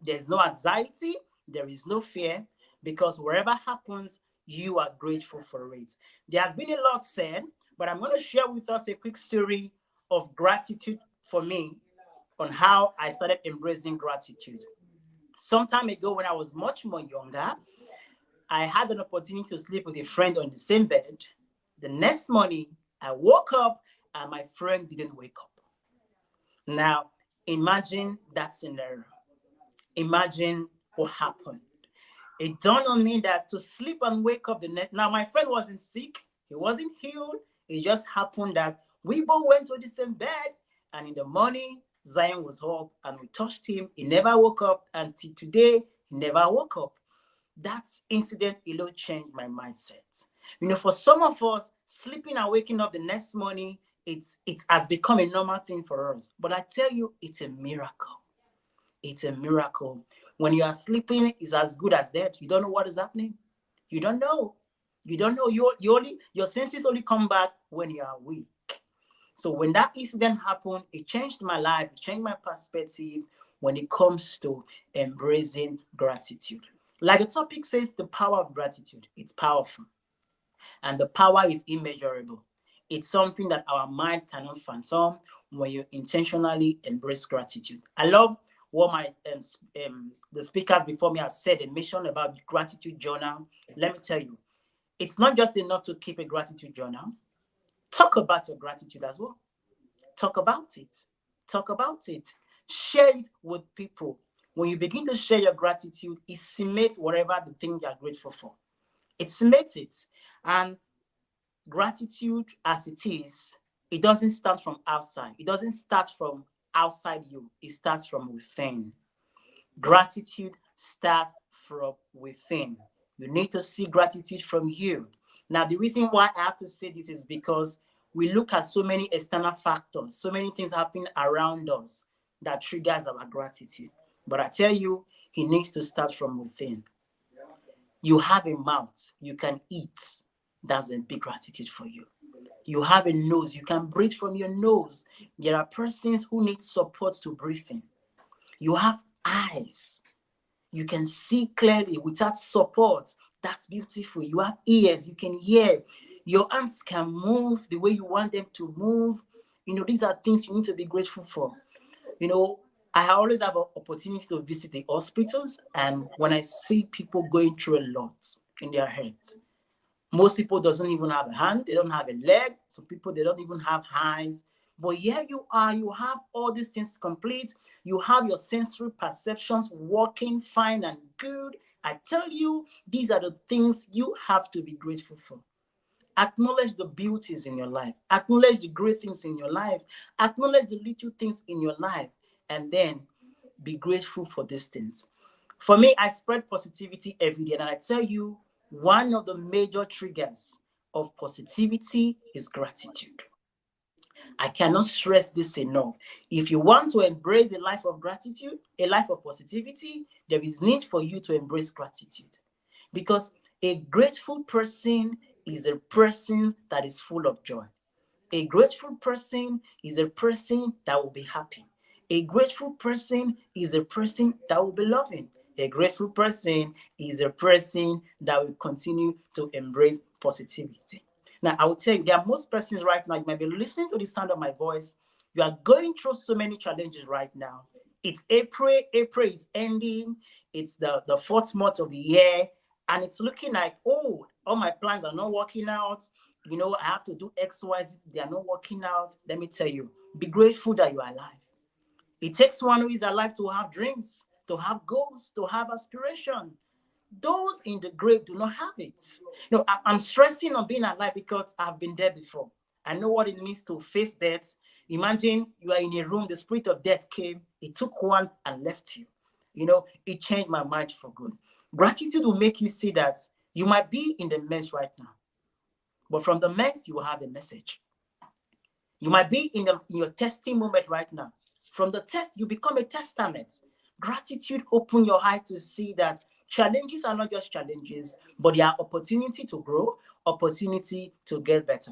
There's no anxiety, there is no fear, because wherever happens, you are grateful for it. There has been a lot said, but I'm going to share with us a quick story of gratitude for me on how I started embracing gratitude. Some time ago, when I was much more younger, I had an opportunity to sleep with a friend on the same bed. The next morning, I woke up and my friend didn't wake up. Now, imagine that scenario. Imagine what happened. It dawned on me that to sleep and wake up the next. Now, my friend wasn't sick. He wasn't healed. It just happened that we both went to the same bed. And in the morning, Zion was up and we touched him. He never woke up. Until today, he never woke up. That incident alone changed my mindset. For some of us, sleeping and waking up the next morning, it has become a normal thing for us. But I tell you, it's a miracle. It's a miracle. When you are sleeping, it's as good as dead. You don't know what is happening. You don't know. You don't know. Your senses only come back when you are weak. So when that incident happened, it changed my life, it changed my perspective when it comes to embracing gratitude. Like the topic says, the power of gratitude. It's powerful. And the power is immeasurable. It's something that our mind cannot fathom when you intentionally embrace gratitude. I love what the speakers before me have said and mentioned about the gratitude journal. Let me tell you, it's not just enough to keep a gratitude journal. Talk about your gratitude as well. Talk about it. Talk about it. Share it with people. When you begin to share your gratitude, it cements whatever the thing you are grateful for. It cements it. And gratitude as it is, it doesn't start from outside. It doesn't start from outside you. It starts from within. Gratitude starts from within. You need to see gratitude from you. Now, the reason why I have to say this is because we look at so many external factors, so many things happening around us that triggers our gratitude. But I tell you, it needs to start from within. You have a mouth, you can eat. That's a big gratitude for you. You have a nose, you can breathe from your nose. There are persons who need support to breathe in. You have eyes, you can see clearly without support. That's beautiful. You have ears, you can hear. Your hands can move the way you want them to move. These are things you need to be grateful for. I always have an opportunity to visit the hospitals, and when I see people going through a lot in their heads, most people doesn't even have a hand, they don't have a leg. Some people, they don't even have eyes. But here you are, you have all these things complete. You have your sensory perceptions working fine and good. I tell you, these are the things you have to be grateful for. Acknowledge the beauties in your life. Acknowledge the great things in your life. Acknowledge the little things in your life. And then be grateful for these things. For me, I spread positivity every day. And I tell you, one of the major triggers of positivity is gratitude. I cannot stress this enough. If you want to embrace a life of gratitude, a life of positivity, there is need for you to embrace gratitude. Because a grateful person is a person that is full of joy. A grateful person is a person that will be happy. A grateful person is a person that will be loving. A grateful person is a person that will continue to embrace positivity. Now, I will tell you, there are most persons right now, you might be listening to the sound of my voice. You are going through so many challenges right now. It's April. April is ending. It's the fourth month of the year. And it's looking like, oh, all my plans are not working out. I have to do X, Y, Z. They are not working out. Let me tell you, be grateful that you are alive. It takes one who is alive to have dreams, to have goals, to have aspiration. Those in the grave do not have it. I'm stressing on being alive because I've been there before. I know what it means to face death. Imagine you are in a room, the spirit of death came, it took one and left you. It changed my mind for good. Gratitude will make you see that you might be in the mess right now, but from the mess, you will have a message. You might be in your testing moment right now. From the test, you become a testament. Gratitude open your eye to see that challenges are not just challenges, but they are opportunity to grow, opportunity to get better.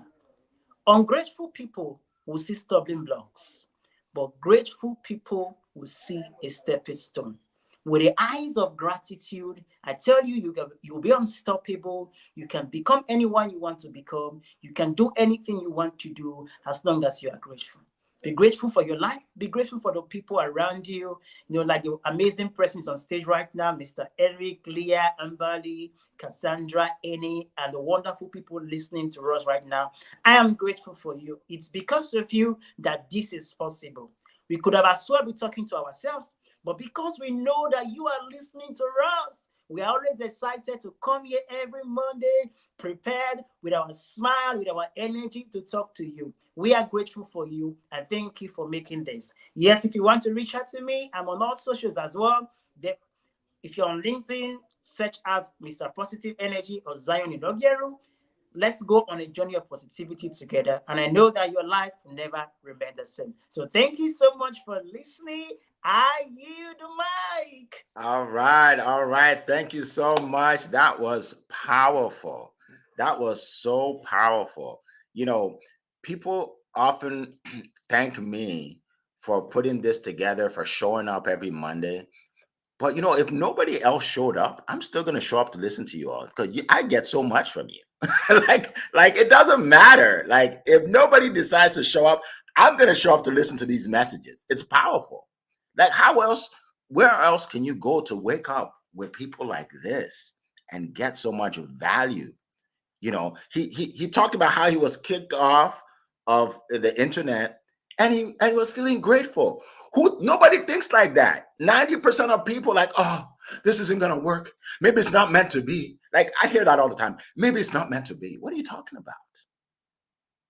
Ungrateful people will see stumbling blocks, but grateful people will see a stepping stone. With the eyes of gratitude, I tell you, you'll be unstoppable. You can become anyone you want to become. You can do anything you want to do as long as you are grateful. Be grateful for your life. Be grateful for the people around you. Like the amazing presence on stage right now, Mr. Eric, Leah, Ambali, Cassandra, Annie, and the wonderful people listening to us right now. I am grateful for you. It's because of you that this is possible. We could have as well been talking to ourselves, but because we know that you are listening to us, we are always excited to come here every Monday, prepared with our smile, with our energy to talk to you. We are grateful for you and thank you for making this. Yes, if you want to reach out to me, I'm on all socials as well. If you're on LinkedIn, search out Mr. Positive Energy or Zion Inogieru. Let's go on a journey of positivity together. And I know that your life will never remain the same. So thank you so much for listening. I yield the mic. All right. All right. Thank you so much. That was powerful. That was so powerful. People often thank me for putting this together, for showing up every Monday. But if nobody else showed up, I'm still gonna show up to listen to you all because I get so much from you. like it doesn't matter. Like if nobody decides to show up, I'm gonna show up to listen to these messages. It's powerful. Like where else can you go to wake up with people like this and get so much value? He talked about how he was kicked off of the internet and he was feeling grateful. Nobody thinks like that. 90% of people like, oh, this isn't gonna work. Maybe it's not meant to be. Like I hear that all the time. Maybe it's not meant to be. What are you talking about?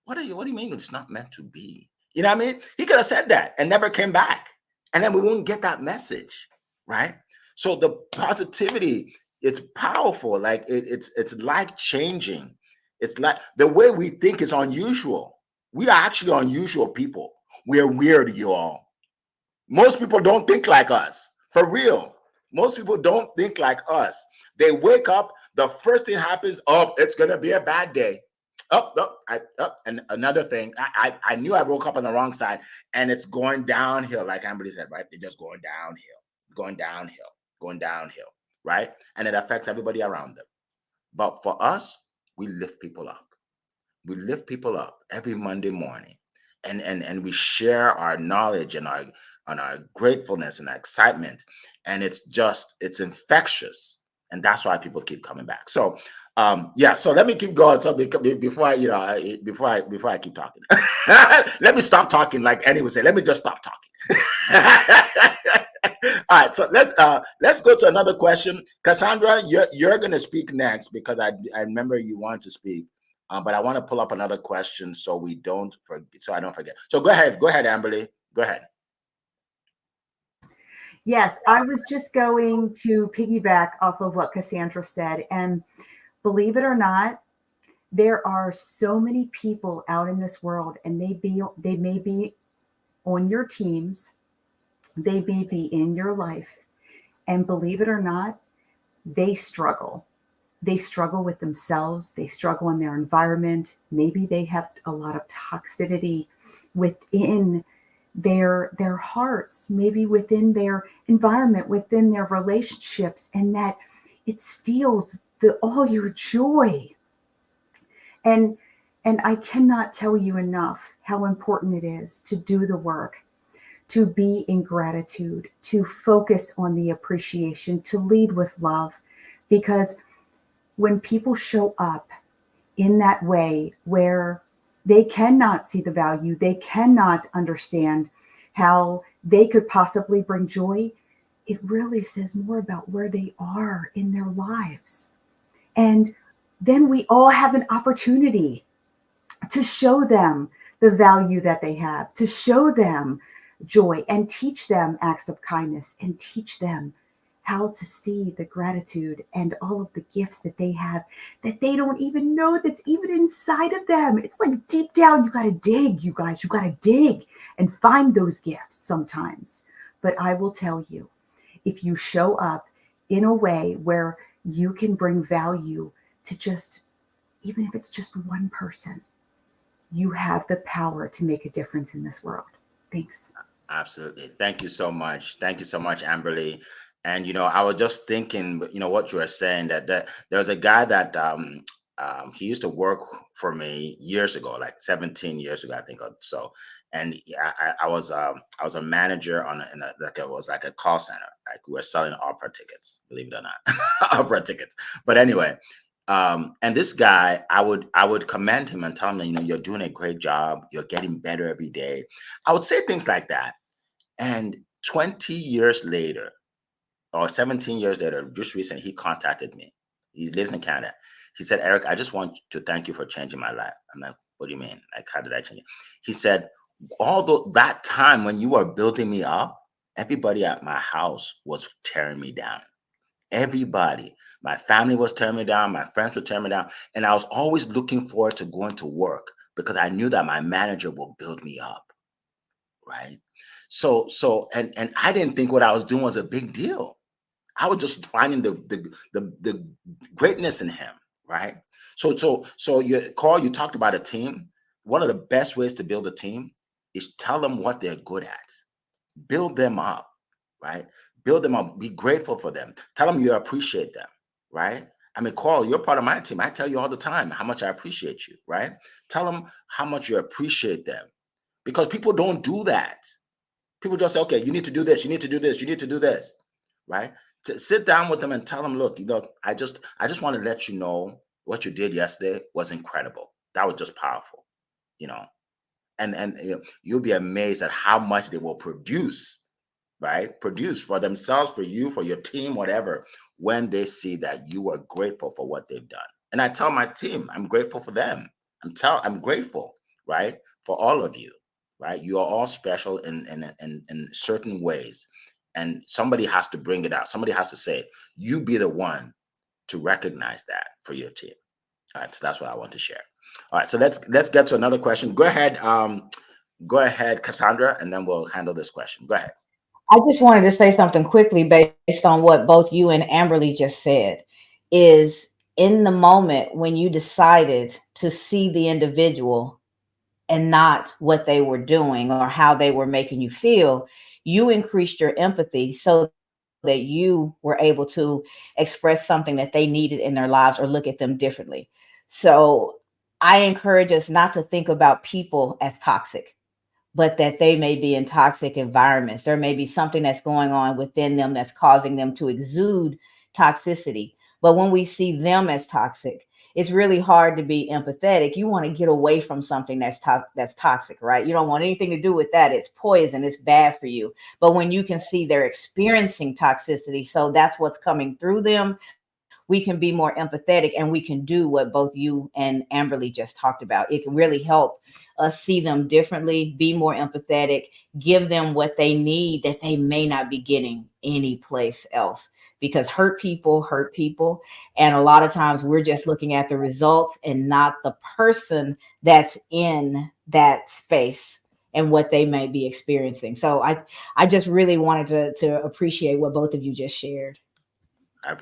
What do you mean it's not meant to be? You know what I mean? He could have said that and never came back. And then we won't get that message, right? So the positivity, it's powerful. Like it's life-changing. It's like the way we think is unusual. We are actually unusual people. We're weird, you all. Most people don't think like us. For real. Most people don't think like us. They wake up, the first thing happens, oh, it's gonna be a bad day. And another thing, I knew I woke up on the wrong side, and it's going downhill, like Amberly said, right? They're just going downhill, right? And it affects everybody around them. But for us, we lift people up. We lift people up every Monday morning, and we share our knowledge and our gratefulness and our excitement, and it's infectious, and that's why people keep coming back. So so let me keep going. So before I keep talking, let me stop talking. Like Annie would say, let me just stop talking. All right, so let's go to another question. Cassandra, you're going to speak next because I remember you want to speak, but I want to pull up another question so I don't forget. So go ahead, Amberly, go ahead. Yes, I was just going to piggyback off of what Cassandra said, and believe it or not, there are so many people out in this world, and they may be on your teams, they may be in your life, and believe it or not, they struggle. They struggle with themselves. They struggle in their environment. Maybe they have a lot of toxicity within their hearts, maybe within their environment, within their relationships, and that it steals all your joy. And I cannot tell you enough how important it is to do the work, to be in gratitude, to focus on the appreciation, to lead with love, because when people show up in that way where they cannot see the value, they cannot understand how they could possibly bring joy, it really says more about where they are in their lives. And then we all have an opportunity to show them the value that they have, to show them joy and teach them acts of kindness and teach them how to see the gratitude and all of the gifts that they have that they don't even know that's even inside of them. It's like deep down, you got to dig, you guys, you got to dig and find those gifts sometimes. But I will tell you, if you show up in a way where you can bring value to just, even if it's just one person, you have the power to make a difference in this world. Thanks. Absolutely. Thank you so much. Thank you so much, Amberly. And I was just thinking, what you were saying, that there was a guy that he used to work for me years ago, like 17 years ago, I think, or so. And I was a manager like it was like a call center. Like we were selling opera tickets, believe it or not, opera tickets. But anyway, and this guy, I would commend him and tell him that, you're doing a great job. You're getting better every day. I would say things like that. And 20 years later, or 17 years later, just recently, he contacted me. He lives in Canada. He said, Eric, I just want to thank you for changing my life. I'm like, what do you mean? Like, how did I change it? He said, although that time when you were building me up, everybody at my house was tearing me down. Everybody. My family was tearing me down. My friends were tearing me down. And I was always looking forward to going to work because I knew that my manager will build me up. Right. So and I didn't think what I was doing was a big deal. I was just finding the greatness in him. Right. So you talked about a team. One of the best ways to build a team is tell them what they're good at. Build them up. Right. Build them up. Be grateful for them. Tell them you appreciate them. Right. I mean, Carl, you're part of my team. I tell you all the time how much I appreciate you. Right. Tell them how much you appreciate them. Because people don't do that. People just say, okay, you need to do this, you need to do this, you need to do this, right? To sit down with them and tell them, look, I just want to let you know what you did yesterday was incredible. That was just powerful, and you'll be amazed at how much they will produce, right? Produce for themselves, for you, for your team, whatever, when they see that you are grateful for what they've done. And I tell my team, I'm grateful for them. I'm grateful, right, for all of you. Right? You are all special in certain ways. And somebody has to bring it out. Somebody has to say it. You be the one to recognize that for your team. All right. So that's what I want to share. All right. So let's get to another question. Go ahead, Cassandra, and then we'll handle this question. Go ahead. I just wanted to say something quickly based on what both you and Amberly just said. Is in the moment when you decided to see the individual and not what they were doing or how they were making you feel, you increased your empathy so that you were able to express something that they needed in their lives or look at them differently. So I encourage us not to think about people as toxic, but that they may be in toxic environments. There may be something that's going on within them that's causing them to exude toxicity. But when we see them as toxic, it's really hard to be empathetic. You want to get away from something that's toxic, right? You don't want anything to do with that. It's poison. It's bad for you. But when you can see they're experiencing toxicity, so that's what's coming through them, we can be more empathetic and we can do what both you and Amberly just talked about. It can really help us see them differently, be more empathetic, give them what they need that they may not be getting anyplace else. Because hurt people. And a lot of times we're just looking at the results and not the person that's in that space and what they may be experiencing. So I just really wanted to appreciate what both of you just shared.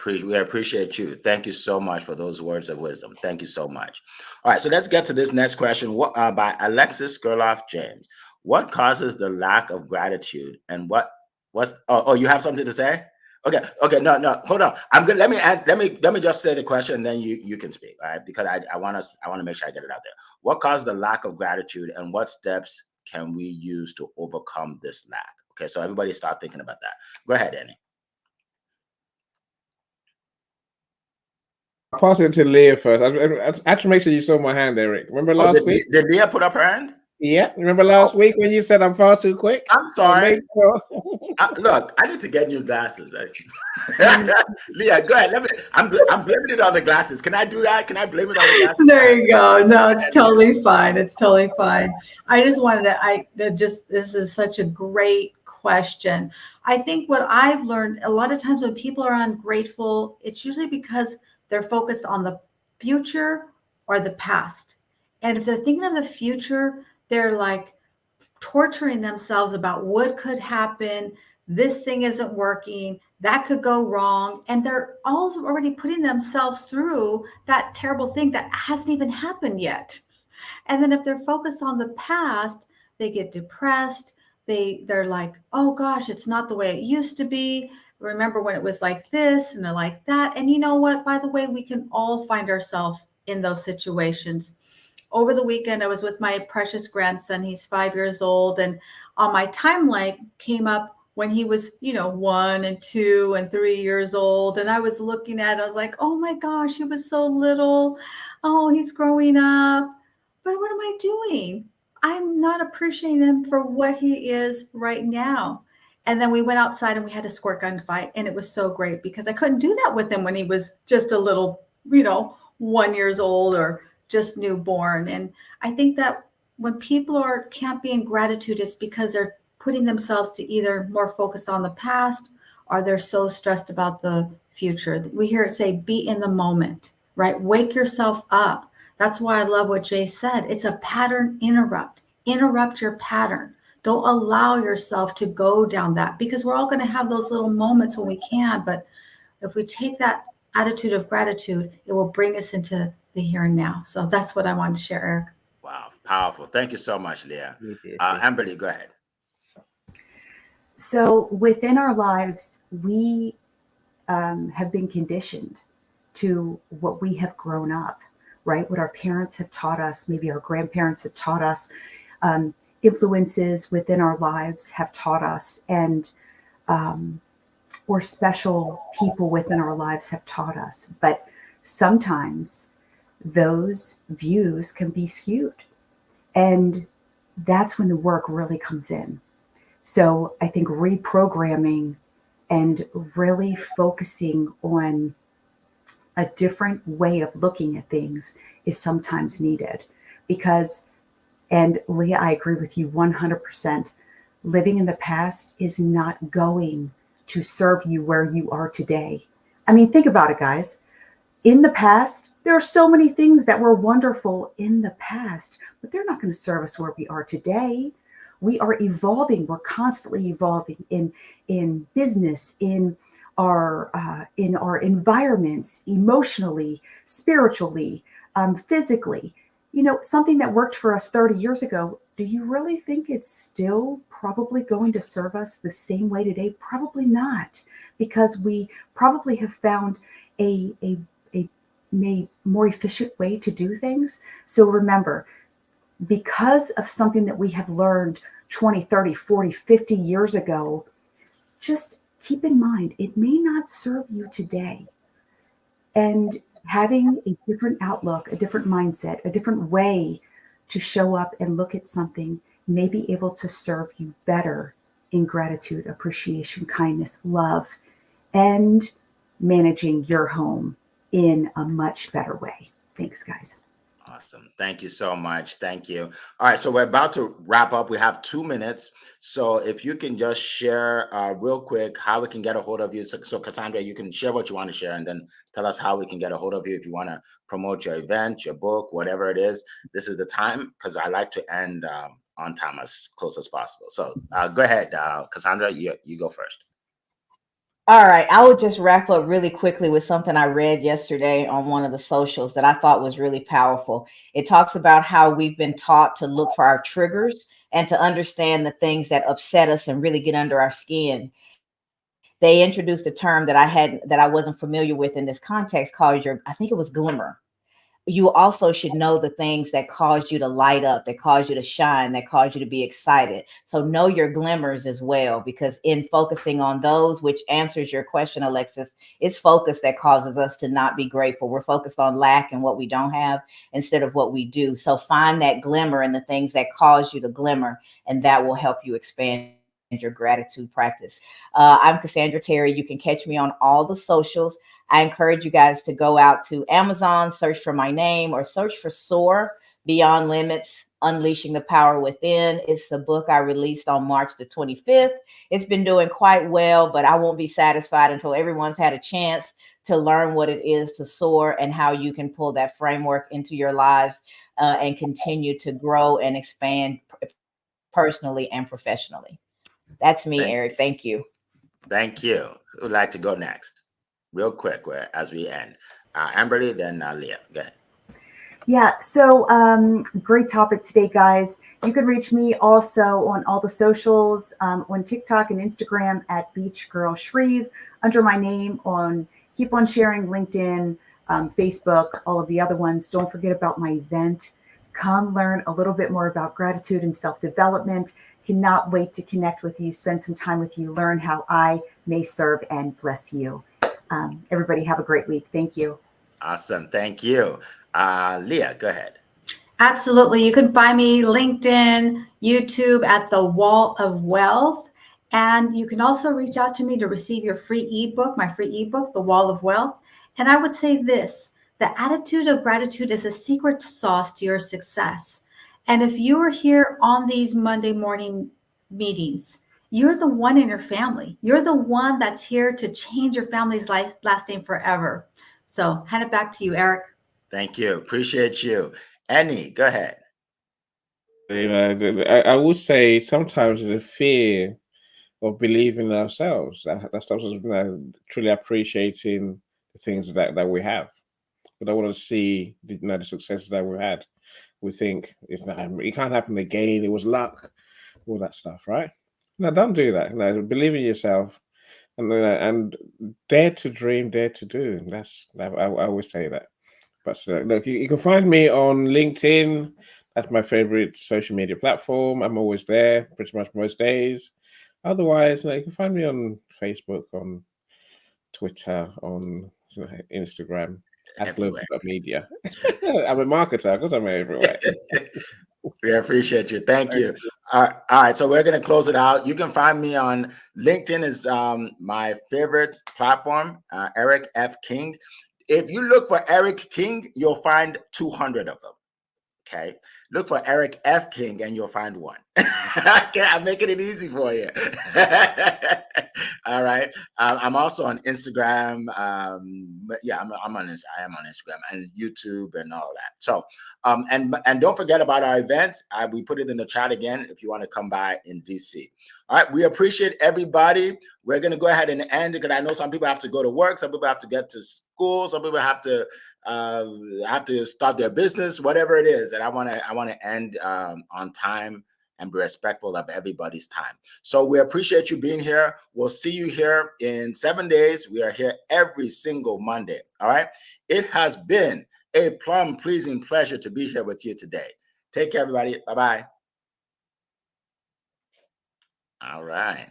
We appreciate you. Thank you so much for those words of wisdom. Thank you so much. All right, so let's get to this next question. What by Alexis Gerloff James? What causes the lack of gratitude, and what's? Oh, you have something to say? Okay. No, hold on. I'm good. Let me just say the question, and then you can speak. All right, because I want to make sure I get it out there. What causes the lack of gratitude, and what steps can we use to overcome this lack? Okay, so everybody start thinking about that. Go ahead, Annie. I'll pass it to Leah first. I had to make sure you saw my hand, Eric. Remember last week? Did Leah put up her hand? Yeah. Remember last week when you said I'm far too quick? I'm sorry. Look, I need to get new glasses. Mm, Leah, go ahead. I'm blaming it on the glasses. Can I do that? Can I blame it on the glasses? There you go. No, Go it's ahead, Leah. totally fine. It's totally fine. I just wanted to, this is such a great question. I think what I've learned a lot of times when people are ungrateful, it's usually because they're focused on the future or the past. And if they're thinking of the future, they're like, torturing themselves about what could happen. This thing isn't working. That could go wrong. And they're all already putting themselves through that terrible thing that hasn't even happened yet. And then if they're focused on the past, they get depressed. They're like, oh gosh, it's not the way it used to be. Remember when it was like this and they're like that. And you know what? By the way, we can all find ourselves in those situations. Over the weekend, I was with my precious grandson. He's 5 years old. And on my timeline came up when he was, 1 and 2 and 3 years old. And I was looking at it, I was like, oh my gosh, he was so little. Oh, he's growing up. But what am I doing? I'm not appreciating him for what he is right now. And then we went outside and we had a squirt gun fight. And it was so great because I couldn't do that with him when he was just a little, 1 years old or just newborn. And I think that when people can't be in gratitude, it's because they're putting themselves to either more focused on the past or they're so stressed about the future. We hear it say, be in the moment, right? Wake yourself up. That's why I love what Jay said. It's a pattern interrupt. Interrupt your pattern. Don't allow yourself to go down that because we're all going to have those little moments when we can. But if we take that attitude of gratitude, it will bring us into the here and now. So that's what I wanted to share, Eric. Wow, powerful. Thank you so much, Leah. Okay. Amberly, go ahead. So within our lives, we have been conditioned to what we have grown up, right? What our parents have taught us, maybe our grandparents have taught us, influences within our lives have taught us, and or special people within our lives have taught us. But sometimes those views can be skewed. And that's when the work really comes in. So I think reprogramming and really focusing on a different way of looking at things is sometimes needed because, and Leah, I agree with you 100%. Living in the past is not going to serve you where you are today. I mean, think about it, guys. In the past, there are so many things that were wonderful in the past, but they're not going to serve us where we are today. We are evolving. We're constantly evolving in business, in our environments, emotionally, spiritually, physically. Something that worked for us 30 years ago. Do you really think it's still probably going to serve us the same way today? Probably not, because we probably have found a more efficient way to do things. So remember, because of something that we have learned 20, 30, 40, 50 years ago, just keep in mind, it may not serve you today. And having a different outlook, a different mindset, a different way to show up and look at something may be able to serve you better in gratitude, appreciation, kindness, love, and managing your home in a much better way. Thanks, guys. Awesome. Thank you so much. Thank you. All right. So we're about to wrap up. We have 2 minutes. So if you can just share real quick how we can get a hold of you. So Cassandra, you can share what you want to share and then tell us how we can get a hold of you if you want to promote your event, your book, whatever it is. This is the time because I like to end on time as close as possible. So go ahead, Cassandra, you go first. All right, I will just wrap up really quickly with something I read yesterday on one of the socials that I thought was really powerful. It talks about how we've been taught to look for our triggers and to understand the things that upset us and really get under our skin. They introduced a term that I wasn't familiar with in this context called I think it was glimmer. You also should know the things that cause you to light up, that cause you to shine, that cause you to be excited. So know your glimmers as well, because in focusing on those, which answers your question, Alexis, it's focus that causes us to not be grateful. We're focused on lack and what we don't have instead of what we do. So find that glimmer and the things that cause you to glimmer, and that will help you expand your life. your gratitude practice. I'm Cassandra Terry. You can catch me on all the socials. I encourage you guys to go out to Amazon, search for my name, or search for SOAR Beyond Limits, Unleashing the Power Within. It's the book I released on March the 25th. It's been doing quite well, but I won't be satisfied until everyone's had a chance to learn what it is to soar and how you can pull that framework into your lives and continue to grow and expand personally and professionally. That's me, Eric. Thank you. Thank you. Who would like to go next? Real quick, as we end. Amberly, then Leah. Go ahead. Yeah, so great topic today, guys. You can reach me also on all the socials, on TikTok and Instagram at Beach Girl Shreve, under my name on Keep on Sharing, LinkedIn, Facebook, all of the other ones. Don't forget about my event. Come learn a little bit more about gratitude and self-development. Cannot wait to connect with you, spend some time with you, learn how I may serve and bless you. Everybody have a great week. Thank you. Awesome. Thank you. Leah, go ahead. Absolutely. You can find me LinkedIn, YouTube at The Wall of Wealth. And you can also reach out to me to receive your free ebook, my free ebook, The Wall of Wealth. And I would say this: the attitude of gratitude is a secret sauce to your success. And if you are here on these Monday morning meetings, you're the one in your family. You're the one that's here to change your family's life lasting forever. So hand it back to you, Eric. Thank you. Appreciate you. Annie, go ahead. I will say sometimes there's a fear of believing in ourselves that stops us truly appreciating the things that we have. We don't want to see the successes that we had. We think it can't happen again. It was luck, all that stuff, right? No, don't do that. No, believe in yourself, and dare to dream, dare to do. I always say that. But look, you can find me on LinkedIn. That's my favorite social media platform. I'm always there, pretty much most days. Otherwise, you can find me on Facebook, on Twitter, on Instagram at global.media. I'm a marketer because I'm everywhere. We appreciate you. Thank you. All right. So we're going to close it out. You can find me on LinkedIn is my favorite platform, Eric F. King. If you look for Eric King, you'll find 200 of them. Okay. Look for Eric F. King and you'll find one. I'm making it easy for you. All right. I'm also on Instagram. Yeah, I am on Instagram and YouTube and all that. So, and don't forget about our events. We put it in the chat again if you want to come by in DC. All right. We appreciate everybody. We're going to go ahead and end it because I know some people have to go to work. Some people have to get to school. Some people have to start their business, whatever it is. And I want to end on time and be respectful of everybody's time. So we appreciate you being here. We'll see you here in 7 days. We are here every single Monday. All right. It has been a plum pleasing pleasure to be here with you today. Take care, everybody. Bye-bye. All right.